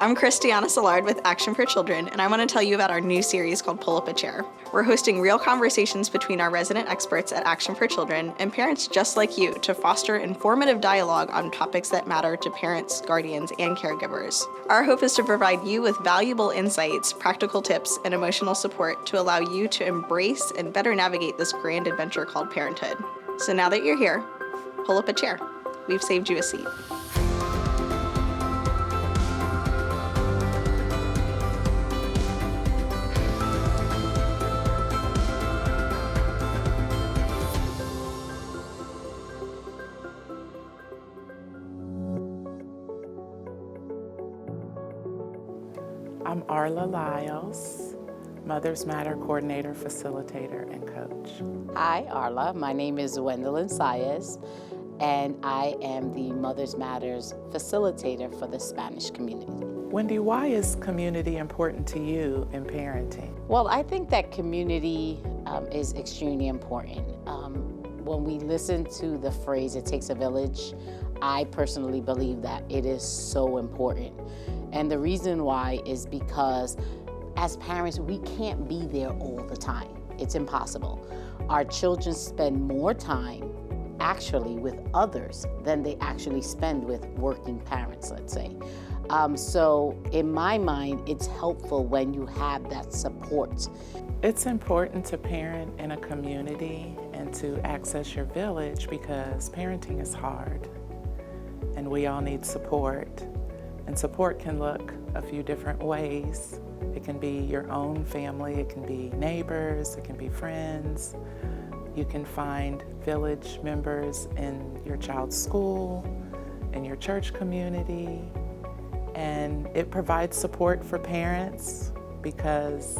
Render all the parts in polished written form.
I'm Christiana Szilard with Action for Children, and I want to tell you about our new series called Pull Up a Chair. We're hosting real conversations between our resident experts at Action for Children and parents just like you to foster informative dialogue on topics that matter to parents, guardians, and caregivers. Our hope is to provide you with valuable insights, practical tips, and emotional support to allow you to embrace and better navigate this grand adventure called parenthood. So now that you're here, pull up a chair. We've saved you a seat. I'm Arla Lyles, Mothers Matter Coordinator, Facilitator, and Coach. Hi, Arla. My name is Gwendolyn Saez, and I am the Mothers Matters Facilitator for the Spanish community. Wendy, why is community important to you in parenting? Well, I think that community is extremely important. When we listen to the phrase, it takes a village, I personally believe that it is so important. And the reason why is because as parents, we can't be there all the time. It's impossible. Our children spend more time actually with others than they actually spend with working parents, let's say. So in my mind, it's helpful when you have that support. It's important to parent in a community and to access your village because parenting is hard and we all need support. And support can look a few different ways. It can be your own family, it can be neighbors, it can be friends. You can find village members in your child's school, in your church community, and it provides support for parents because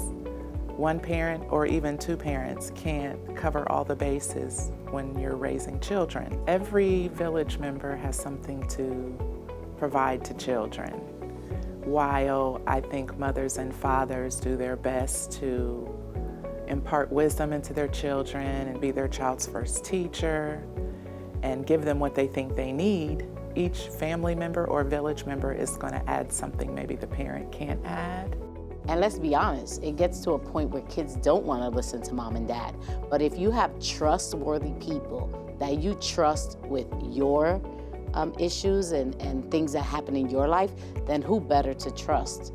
one parent or even two parents can't cover all the bases when you're raising children. Every village member has something to provide to children. While I think mothers and fathers do their best to impart wisdom into their children and be their child's first teacher and give them what they think they need, each family member or village member is going to add something maybe the parent can't add. And let's be honest, it gets to a point where kids don't want to listen to mom and dad. But if you have trustworthy people that you trust with your issues and things that happen in your life, then who better to trust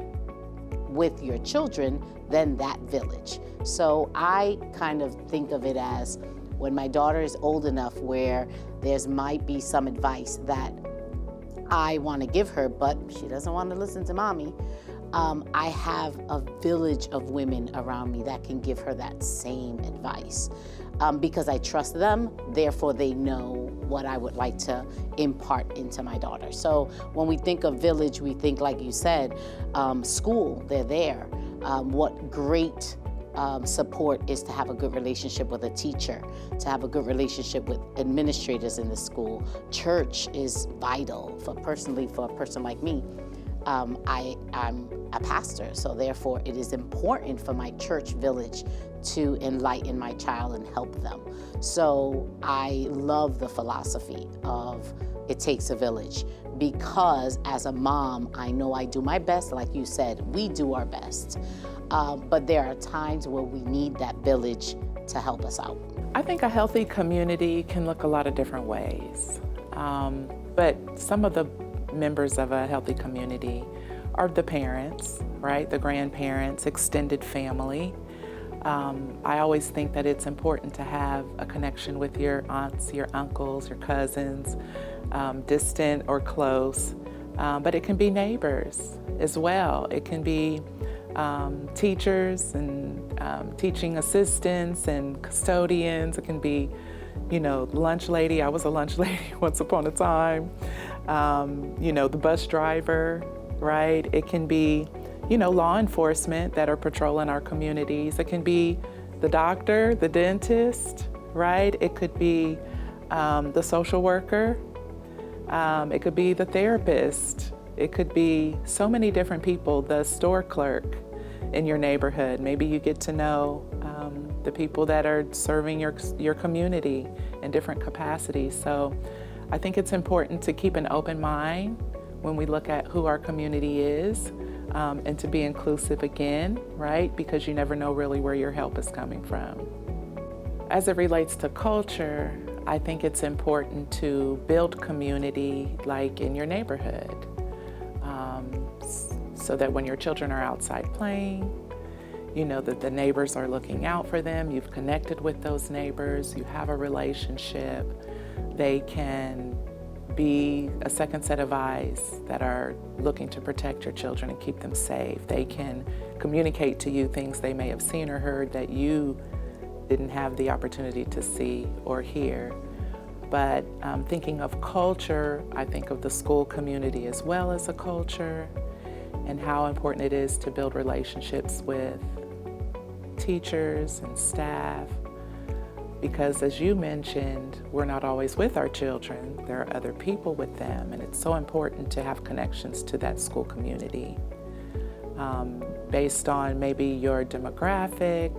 with your children than that village? So I kind of think of it as when my daughter is old enough where there's might be some advice that I want to give her, but she doesn't want to listen to mommy. I have a village of women around me that can give her that same advice because I trust them, therefore they know what I would like to impart into my daughter. So when we think of village, we think, like you said, school, they're there. What great support is to have a good relationship with a teacher, to have a good relationship with administrators in the school. Church is vital for a person like me. I'm a pastor, so therefore it is important for my church village to enlighten my child and help them. So I love the philosophy of it takes a village because as a mom, I know I do my best. Like you said, we do our best. But there are times where we need that village to help us out. I think a healthy community can look a lot of different ways. But some of the members of a healthy community are the parents, right? The grandparents, extended family. I always think that it's important to have a connection with your aunts, your uncles, your cousins, distant or close. But it can be neighbors as well. It can be teachers and teaching assistants and custodians. It can be, lunch lady. I was a lunch lady once upon a time. The bus driver, right? It can be, law enforcement that are patrolling our communities. It can be the doctor, the dentist, right? It could be the social worker. It could be the therapist. It could be so many different people, the store clerk in your neighborhood. Maybe you get to know the people that are serving your community in different capacities. So I think it's important to keep an open mind when we look at who our community is, and to be inclusive again, right? Because you never know really where your help is coming from. As it relates to culture, I think it's important to build community like in your neighborhood, so that when your children are outside playing, you know that the neighbors are looking out for them, you've connected with those neighbors, you have a relationship, they can be a second set of eyes that are looking to protect your children and keep them safe. They can communicate to you things they may have seen or heard that you didn't have the opportunity to see or hear. But thinking of culture, I think of the school community as well as a culture, and how important it is to build relationships with teachers and staff. Because as you mentioned, we're not always with our children. There are other people with them, and it's so important to have connections to that school community. Based on maybe your demographic,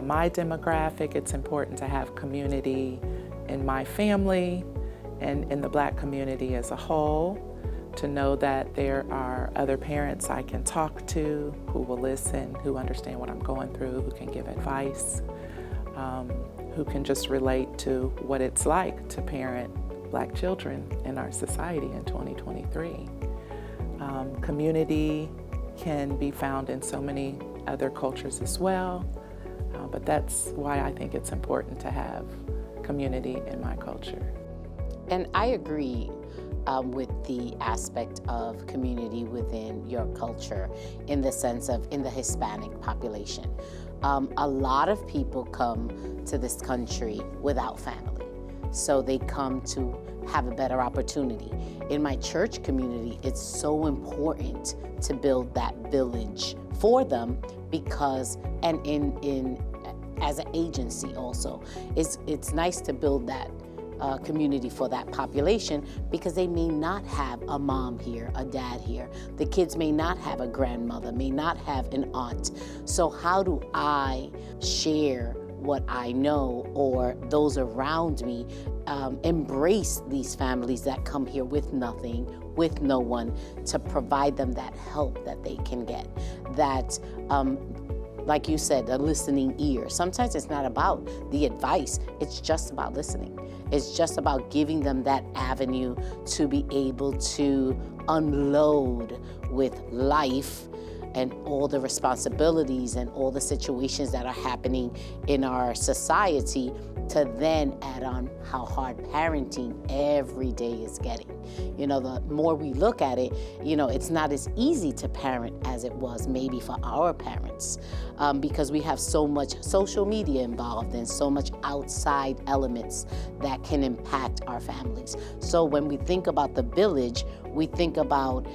my demographic, it's important to have community in my family and in the Black community as a whole, to know that there are other parents I can talk to who will listen, who understand what I'm going through, who can give advice, who can just relate to what it's like to parent Black children in our society in 2023. Community can be found in so many other cultures as well, but that's why I think it's important to have community in my culture. And I agree with the aspect of community within your culture, in the sense of in the Hispanic population. A lot of people come to this country without family, so they come to have a better opportunity. In my church community, it's so important to build that village for them, because, and in as an agency also, it's nice to build that community for that population, because they may not have a mom here, a dad here. The kids may not have a grandmother, may not have an aunt. So how do I share what I know, or those around me embrace these families that come here with nothing, with no one, to provide them that help that they can get, that like you said, a listening ear. Sometimes it's not about the advice, it's just about listening. It's just about giving them that avenue to be able to unload with life and all the responsibilities and all the situations that are happening in our society, to then add on how hard parenting every day is getting. You know, the more we look at it, you know, it's not as easy to parent as it was maybe for our parents, because we have so much social media involved and so much outside elements that can impact our families. So when we think about the village, we think about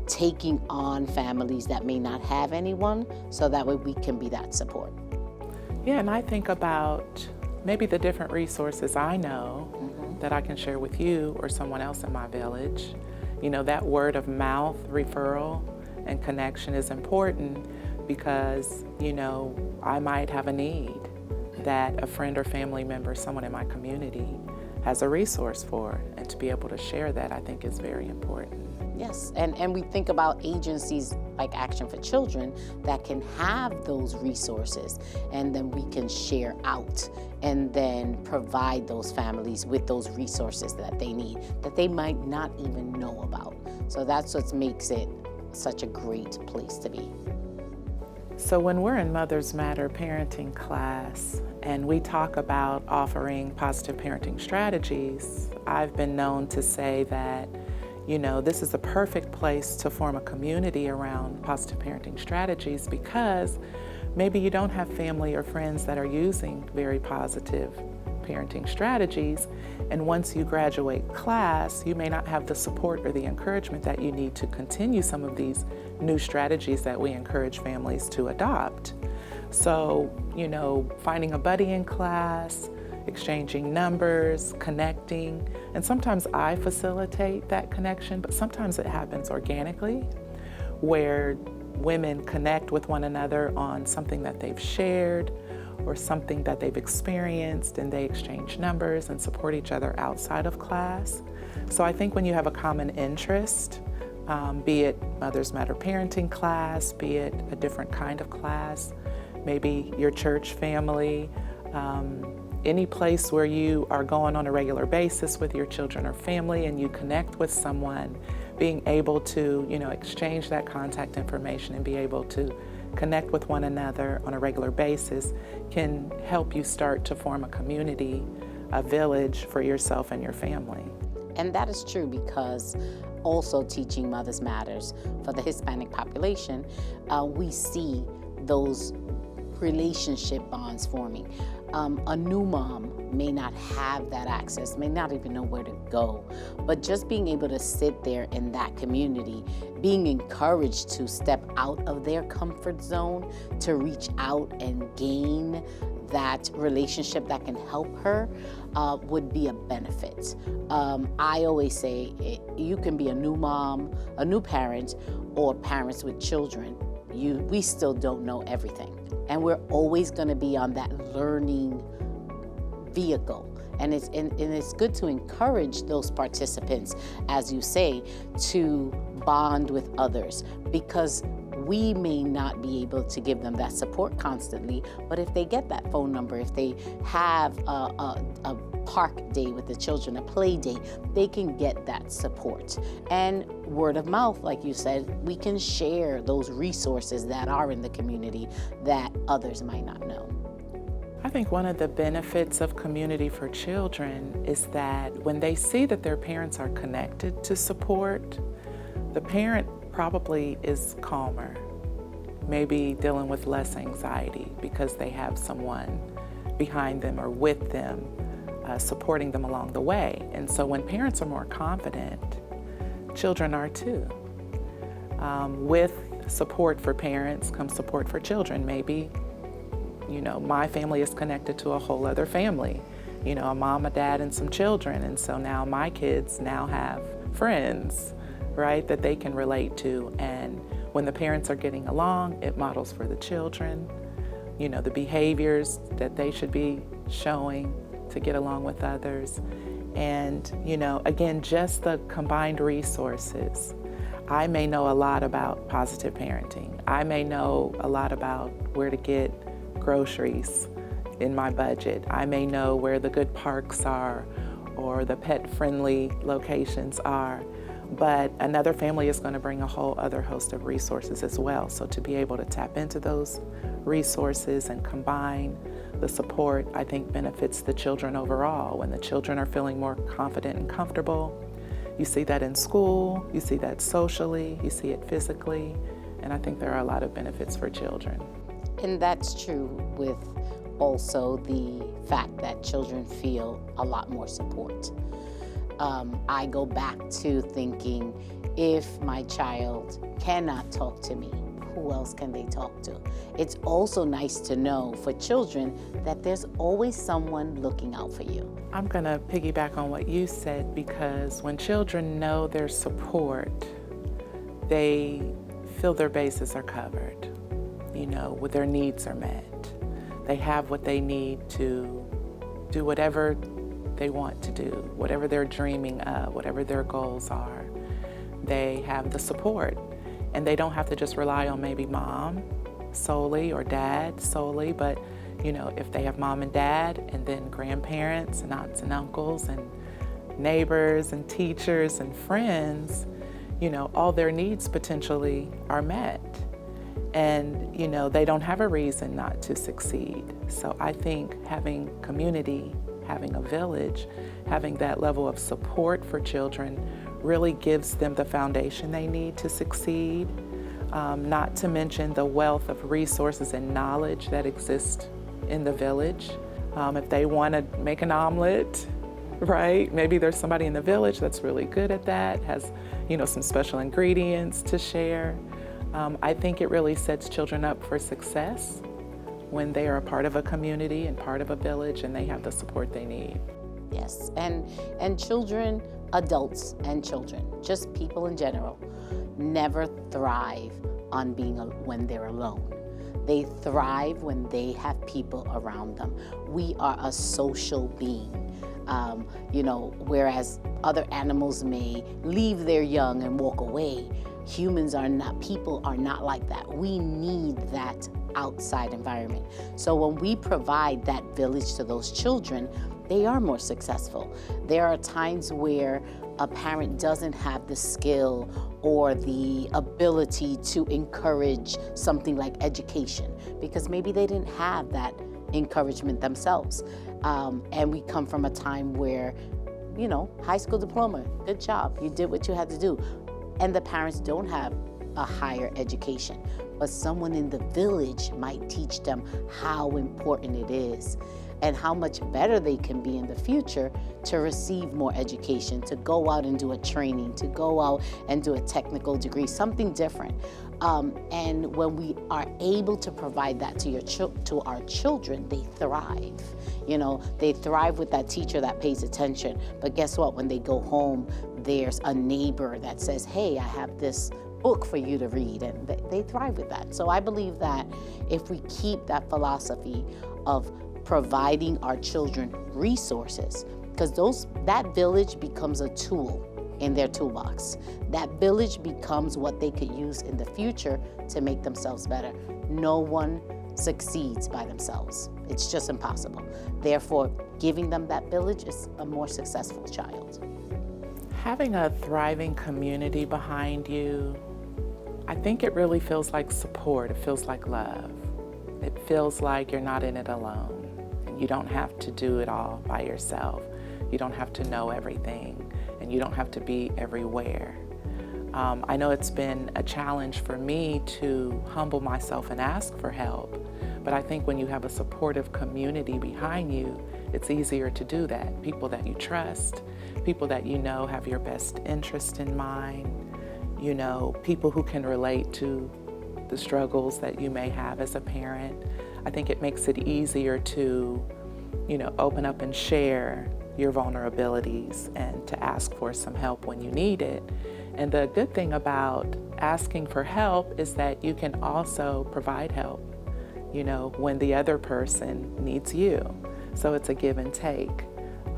taking on families that may not have anyone, so that way we can be that support. Yeah, and I think about maybe the different resources I know that I can share with you or someone else in my village. You know, that word of mouth referral and connection is important, because, you know, I might have a need that a friend or family member, someone in my community, has a resource for, and to be able to share that, I think, is very important. Yes, and we think about agencies like Action for Children that can have those resources, and then we can share out and then provide those families with those resources that they need, that they might not even know about. So that's what makes it such a great place to be. So when we're in Mothers Matter parenting class and we talk about offering positive parenting strategies, I've been known to say that, you know, this is a perfect place to form a community around positive parenting strategies, because maybe you don't have family or friends that are using very positive parenting strategies, and once you graduate class, you may not have the support or the encouragement that you need to continue some of these new strategies that we encourage families to adopt. So, you know, finding a buddy in class, exchanging numbers, connecting, and sometimes I facilitate that connection, but sometimes it happens organically, where women connect with one another on something that they've shared or something that they've experienced, and they exchange numbers and support each other outside of class. So I think when you have a common interest, be it Mothers Matter parenting class, be it a different kind of class, maybe your church family, any place where you are going on a regular basis with your children or family and you connect with someone, being able to, exchange that contact information and be able to connect with one another on a regular basis can help you start to form a community, a village for yourself and your family. And that is true because also teaching Mothers Matters for the Hispanic population, we see those relationship bonds forming. A new mom may not have that access, may not even know where to go, but just being able to sit there in that community, being encouraged to step out of their comfort zone, to reach out and gain that relationship that can help her would be a benefit. I always say you can be a new mom, a new parent, or parents with children. We still don't know everything. And we're always gonna be on that learning vehicle. And it's good to encourage those participants, as you say, to bond with others, because we may not be able to give them that support constantly, but if they get that phone number, if they have a park day with the children, a play day, they can get that support. And word of mouth, like you said, we can share those resources that are in the community that others might not know. I think one of the benefits of community for children is that when they see that their parents are connected to support, the parent probably is calmer, maybe dealing with less anxiety because they have someone behind them or with them, supporting them along the way. And so when parents are more confident, children are too. With support for parents comes support for children. Maybe, my family is connected to a whole other family, a mom, a dad, and some children. And so now my kids now have friends, right, that they can relate to. And when the parents are getting along, it models for the children, the behaviors that they should be showing to get along with others. And, again, just the combined resources. I may know a lot about positive parenting. I may know a lot about where to get groceries in my budget. I may know where the good parks are or the pet-friendly locations are. But another family is going to bring a whole other host of resources as well. So to be able to tap into those resources and combine the support, I think benefits the children overall. When the children are feeling more confident and comfortable, you see that in school, you see that socially, you see it physically, and I think there are a lot of benefits for children. And that's true with also the fact that children feel a lot more support. I go back to thinking, if my child cannot talk to me, who else can they talk to? It's also nice to know for children that there's always someone looking out for you. I'm gonna piggyback on what you said, because when children know their support, they feel their bases are covered, with their needs are met. They have what they need to do whatever they want to do, whatever they're dreaming of, whatever their goals are. They have the support, and they don't have to just rely on maybe mom solely or dad solely, but if they have mom and dad and then grandparents and aunts and uncles and neighbors and teachers and friends, all their needs potentially are met. And they don't have a reason not to succeed. So I think having community, having a village, having that level of support for children really gives them the foundation they need to succeed. Not to mention the wealth of resources and knowledge that exist in the village. If they want to make an omelet, right? Maybe there's somebody in the village that's really good at that, has some special ingredients to share. I think it really sets children up for success when they are a part of a community and part of a village and they have the support they need. Yes, and children, adults and children, just people in general, never thrive on when they're alone. They thrive when they have people around them. We are a social being. Whereas other animals may leave their young and walk away, people are not like that. We need that outside environment. So when we provide that village to those children, they are more successful. There are times where a parent doesn't have the skill or the ability to encourage something like education because maybe they didn't have that encouragement themselves. And we come from a time where, high school diploma, good job, you did what you had to do. And the parents don't have a higher education, but someone in the village might teach them how important it is and how much better they can be in the future to receive more education, to go out and do a training, to go out and do a technical degree, something different. And when we are able to provide that to our children, they thrive. They thrive with that teacher that pays attention. But guess what? When they go home, there's a neighbor that says, hey, I have this book for you to read, and they thrive with that. So I believe that if we keep that philosophy of providing our children resources, because that village becomes a tool in their toolbox. That village becomes what they could use in the future to make themselves better. No one succeeds by themselves. It's just impossible. Therefore, giving them that village is a more successful child. Having a thriving community behind you, I think it really feels like support. It feels like love. It feels like you're not in it alone. And you don't have to do it all by yourself. You don't have to know everything, and you don't have to be everywhere. I know it's been a challenge for me to humble myself and ask for help, but I think when you have a supportive community behind you, it's easier to do that. People that you trust, people that you know have your best interest in mind, people who can relate to the struggles that you may have as a parent. I think it makes it easier to, open up and share your vulnerabilities and to ask for some help when you need it. And the good thing about asking for help is that you can also provide help, when the other person needs you. So it's a give and take.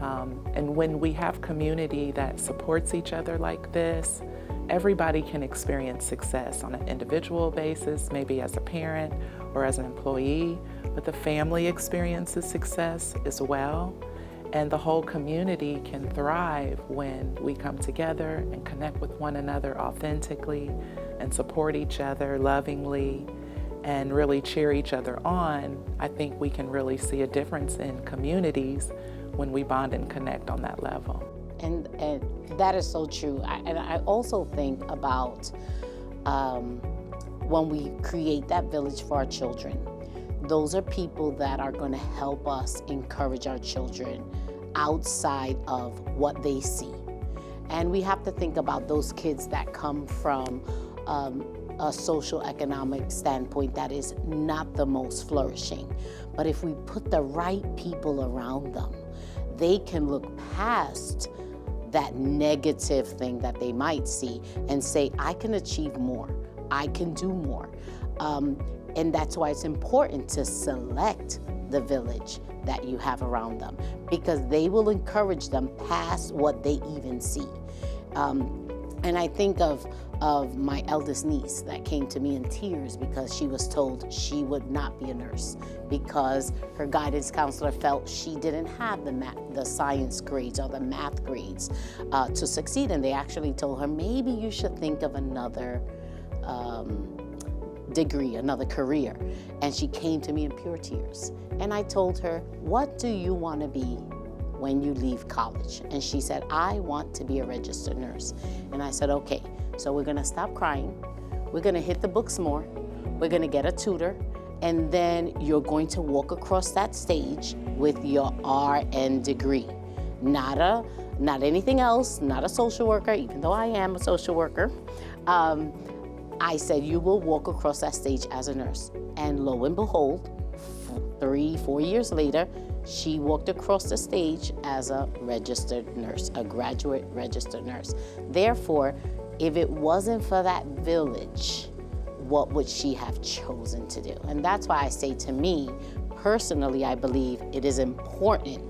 And when we have community that supports each other like this, everybody can experience success on an individual basis, maybe as a parent or as an employee, but the family experiences success as well. And the whole community can thrive when we come together and connect with one another authentically and support each other lovingly and really cheer each other on. I think we can really see a difference in communities when we bond and connect on that level. And that is so true. I also think about when we create that village for our children, those are people that are going to help us encourage our children outside of what they see. And we have to think about those kids that come from a social economic standpoint that is not the most flourishing. But if we put the right people around them, they can look past that negative thing that they might see and say, I can achieve more, I can do more. And that's why it's important to select the village that you have around them, because they will encourage them past what they even see. And I think of my eldest niece that came to me in tears because she was told she would not be a nurse because her guidance counselor felt she didn't have the science grades or the math grades to succeed. And they actually told her, maybe you should think of another degree, another career. And she came to me in pure tears. And I told her, what do you want to be when you leave college? And she said, I want to be a registered nurse. And I said, okay, so we're gonna stop crying. We're gonna hit the books more. We're gonna get a tutor. And then you're going to walk across that stage with your RN degree. Not anything else, not a social worker, even though I am a social worker. I said, you will walk across that stage as a nurse. And lo and behold, 3-4 years later, she walked across the stage as a registered nurse, a graduate registered nurse. Therefore, if it wasn't for that village, what would she have chosen to do? And that's why I say, to me, personally, I believe it is important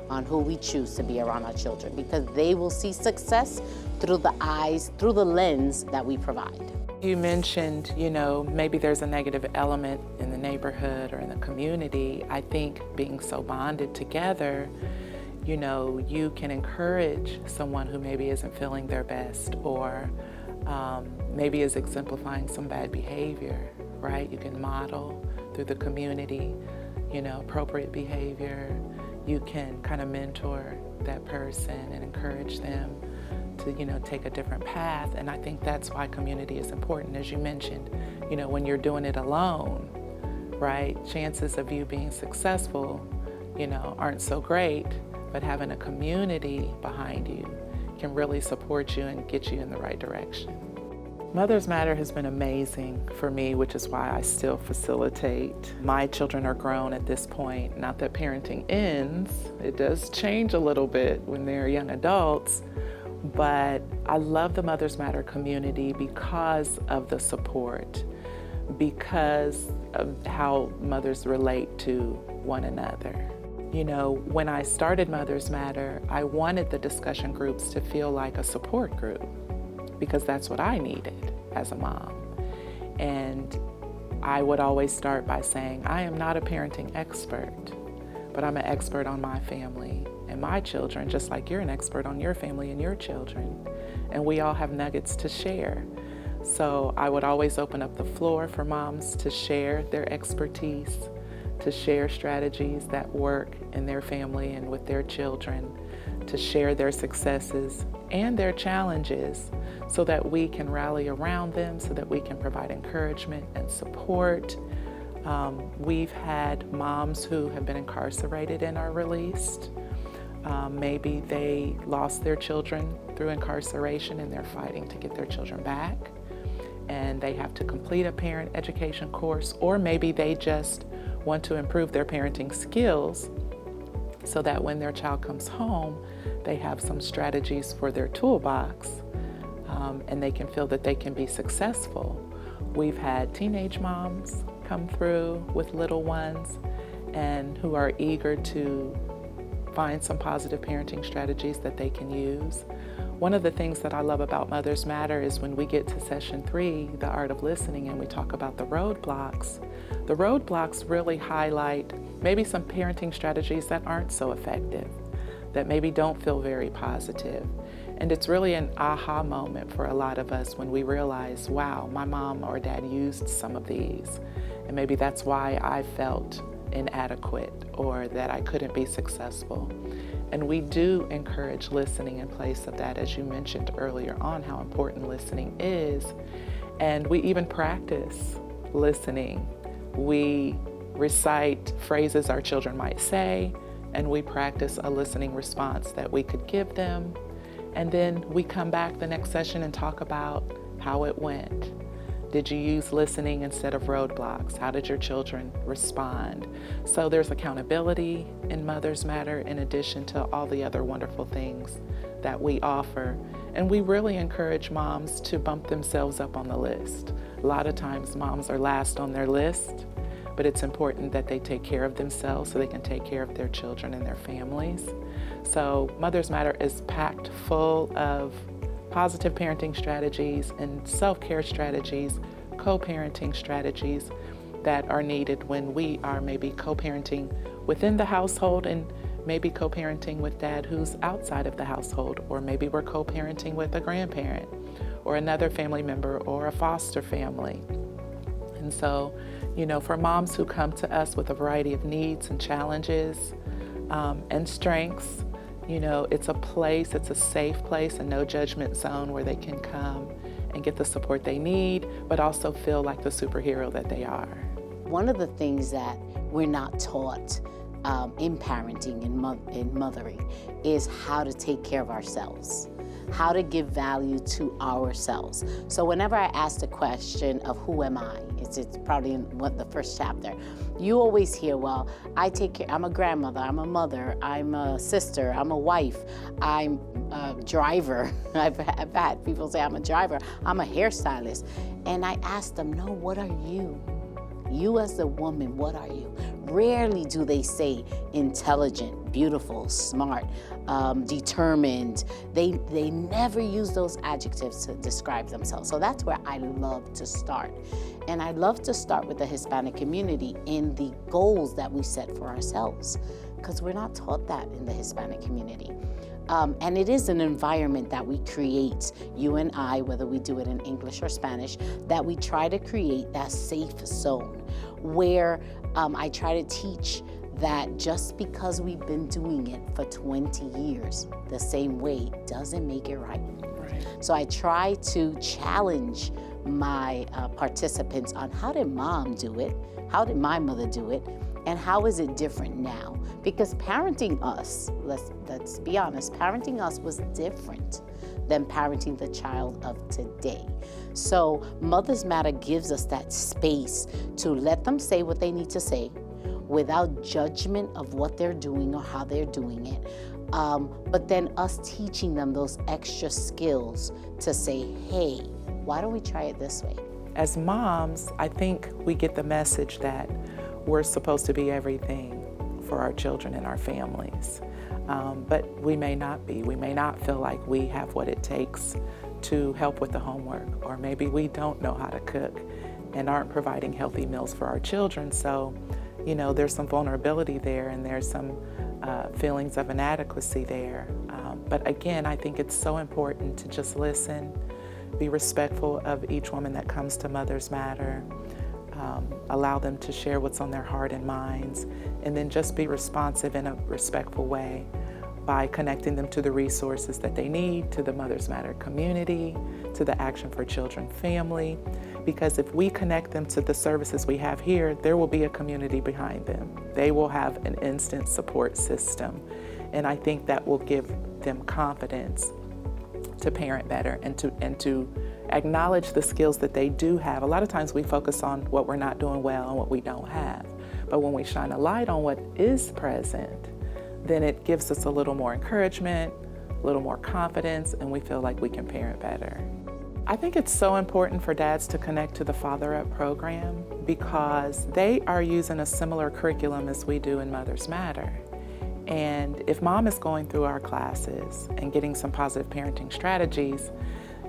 on who we choose to be around our children, because they will see success through the eyes, through the lens that we provide. You mentioned, maybe there's a negative element in the neighborhood or in the community. I think being so bonded together, you can encourage someone who maybe isn't feeling their best, or maybe is exemplifying some bad behavior, right? You can model through the community, appropriate behavior. You can kind of mentor that person and encourage them to, take a different path. And I think that's why community is important. As you mentioned, when you're doing it alone, right, chances of you being successful, aren't so great, but having a community behind you can really support you and get you in the right direction. Mothers Matter has been amazing for me, which is why I still facilitate. My children are grown at this point. Not that parenting ends. It does change a little bit when they're young adults, but I love the Mothers Matter community because of the support, because of how mothers relate to one another. When I started Mothers Matter, I wanted the discussion groups to feel like a support group, because that's what I needed as a mom. And I would always start by saying, I am not a parenting expert, but I'm an expert on my family and my children, just like you're an expert on your family and your children. And we all have nuggets to share. So I would always open up the floor for moms to share their expertise, to share strategies that work in their family and with their children, to share their successes and their challenges, so that we can rally around them, so that we can provide encouragement and support. We've had moms who have been incarcerated and are released. Maybe they lost their children through incarceration and they're fighting to get their children back, and they have to complete a parent education course, or maybe they just want to improve their parenting skills so that when their child comes home, they have some strategies for their toolbox, and they can feel that they can be successful. We've had teenage moms come through with little ones and who are eager to find some positive parenting strategies that they can use. One of the things that I love about Mothers Matter is when we get to session 3, the art of listening, and we talk about the roadblocks really highlight maybe some parenting strategies that aren't so effective, that maybe don't feel very positive. And it's really an aha moment for a lot of us when we realize, wow, my mom or dad used some of these, and maybe that's why I felt inadequate or that I couldn't be successful. And we do encourage listening in place of that, as you mentioned earlier on, how important listening is. And we even practice listening. We recite phrases our children might say, and we practice a listening response that we could give them. And then we come back the next session and talk about how it went. Did you use listening instead of roadblocks? How did your children respond? So there's accountability in Mothers Matter, in addition to all the other wonderful things that we offer. And we really encourage moms to bump themselves up on the list. A lot of times moms are last on their list, but it's important that they take care of themselves so they can take care of their children and their families. So Mothers Matter is packed full of positive parenting strategies and self-care strategies, co-parenting strategies that are needed when we are maybe co-parenting within the household and maybe co-parenting with dad who's outside of the household, or maybe we're co-parenting with a grandparent or another family member or a foster family. And so, for moms who come to us with a variety of needs and challenges and strengths, it's a safe place, a no judgment zone where they can come and get the support they need, but also feel like the superhero that they are. One of the things that we're not taught in parenting and in mothering is how to take care of ourselves. how to give value to ourselves. So whenever I ask the question of who am I, it's probably in the first chapter, you always hear, well, I take care, I'm a grandmother, I'm a mother, I'm a sister, I'm a wife, I'm a driver. I've had people say I'm a driver, I'm a hairstylist. And I ask them, no, what are you? You as the woman, what are you? Rarely do they say intelligent, beautiful, smart, determined. They never use those adjectives to describe themselves. So that's where I love to start. And I love to start with the Hispanic community in the goals that we set for ourselves, because we're not taught that in the Hispanic community. And it is an environment that we create, you and I, whether we do it in English or Spanish, that we try to create that safe zone where I try to teach that just because we've been doing it for 20 years the same way doesn't make it right. So I try to challenge my participants on how did mom do it? How did my mother do it? And how is it different now? Because parenting us, let's be honest, parenting us was different than parenting the child of today. So Mothers Matter gives us that space to let them say what they need to say without judgment of what they're doing or how they're doing it. But then us teaching them those extra skills to say, hey, why don't we try it this way? As moms, I think we get the message that we're supposed to be everything for our children and our families. But we may not be. We may not feel like we have what it takes to help with the homework, or maybe we don't know how to cook and aren't providing healthy meals for our children. So, you know, there's some vulnerability there, and there's some feelings of inadequacy there. But again, I think it's so important to just listen, be respectful of each woman that comes to Mothers Matter, allow them to share what's on their heart and minds, and then just be responsive in a respectful way by connecting them to the resources that they need, to the Mothers Matter community, to the Action for Children family. Because if we connect them to the services we have here, there will be a community behind them. They will have an instant support system. And I think that will give them confidence to parent better and to acknowledge the skills that they do have. A lot of times we focus on what we're not doing well and what we don't have. But when we shine a light on what is present, then it gives us a little more encouragement, a little more confidence, and we feel like we can parent better. I think it's so important for dads to connect to the Father Up program because they are using a similar curriculum as we do in Mothers Matter. And if mom is going through our classes and getting some positive parenting strategies,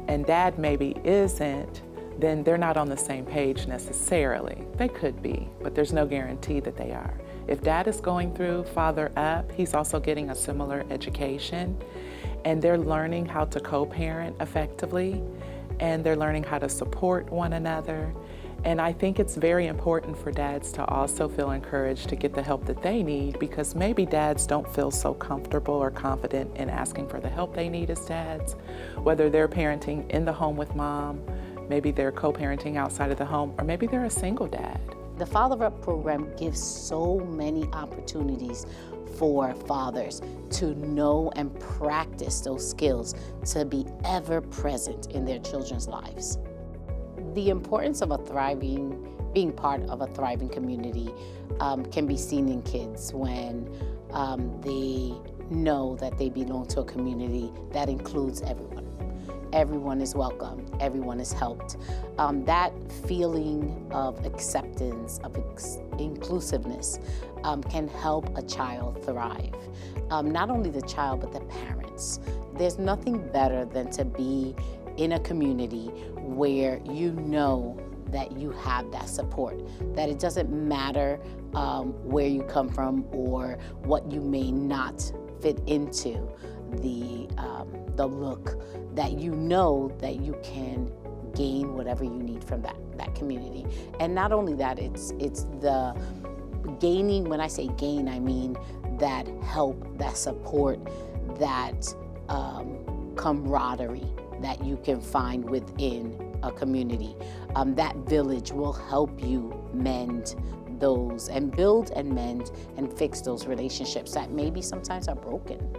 and dad maybe isn't, then they're not on the same page necessarily. They could be, but there's no guarantee that they are. If dad is going through Father Up, he's also getting a similar education, and they're learning how to co-parent effectively, and they're learning how to support one another. And I think it's very important for dads to also feel encouraged to get the help that they need, because maybe dads don't feel so comfortable or confident in asking for the help they need as dads, whether they're parenting in the home with mom, maybe they're co-parenting outside of the home, or maybe they're a single dad. The Father Up program gives so many opportunities for fathers to know and practice those skills to be ever present in their children's lives. The importance of being part of a thriving community can be seen in kids when they know that they belong to a community that includes everyone. Everyone is welcome, everyone is helped. That feeling of acceptance, of inclusiveness can help a child thrive. Not only the child, but the parents. There's nothing better than to be in a community where you know that you have that support, that it doesn't matter where you come from or what you may not fit into, the look, that you know that you can gain whatever you need from that community. And not only that, it's the gaining. When I say gain, I mean that help, that support, that camaraderie that you can find within a community. That village will help you mend those and build and mend and fix those relationships that maybe sometimes are broken.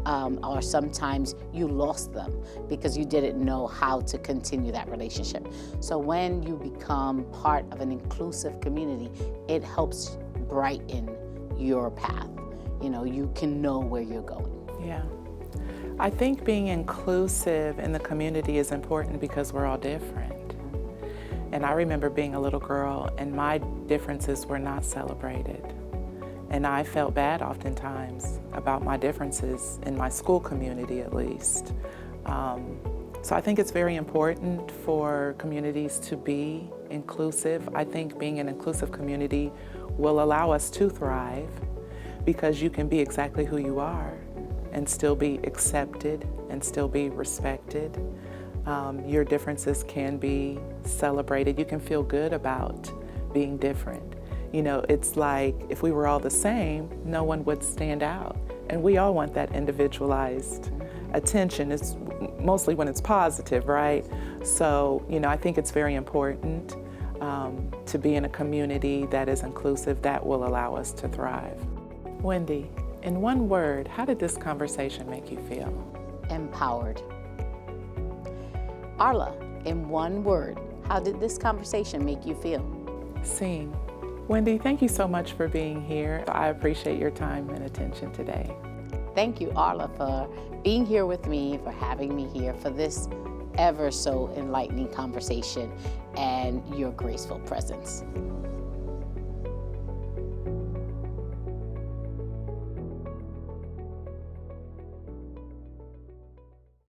or sometimes you lost them because you didn't know how to continue that relationship. So when you become part of an inclusive community, it helps brighten your path. You know, you can know where you're going. Yeah. I think being inclusive in the community is important because we're all different. And I remember being a little girl and my differences were not celebrated. And I felt bad oftentimes about my differences in my school community, at least. So I think it's very important for communities to be inclusive. I think being an inclusive community will allow us to thrive because you can be exactly who you are and still be accepted and still be respected. Your differences can be celebrated. You can feel good about being different. You know, it's like if we were all the same, no one would stand out. And we all want that individualized attention. It's mostly when it's positive, right? So, you know, I think it's very important to be in a community that is inclusive that will allow us to thrive. Wendy, in one word, how did this conversation make you feel? Empowered. Arla, in one word, how did this conversation make you feel? Seen. Wendy, thank you so much for being here. I appreciate your time and attention today. Thank you, Arla, for being here with me, for having me here for this ever so enlightening conversation and your graceful presence.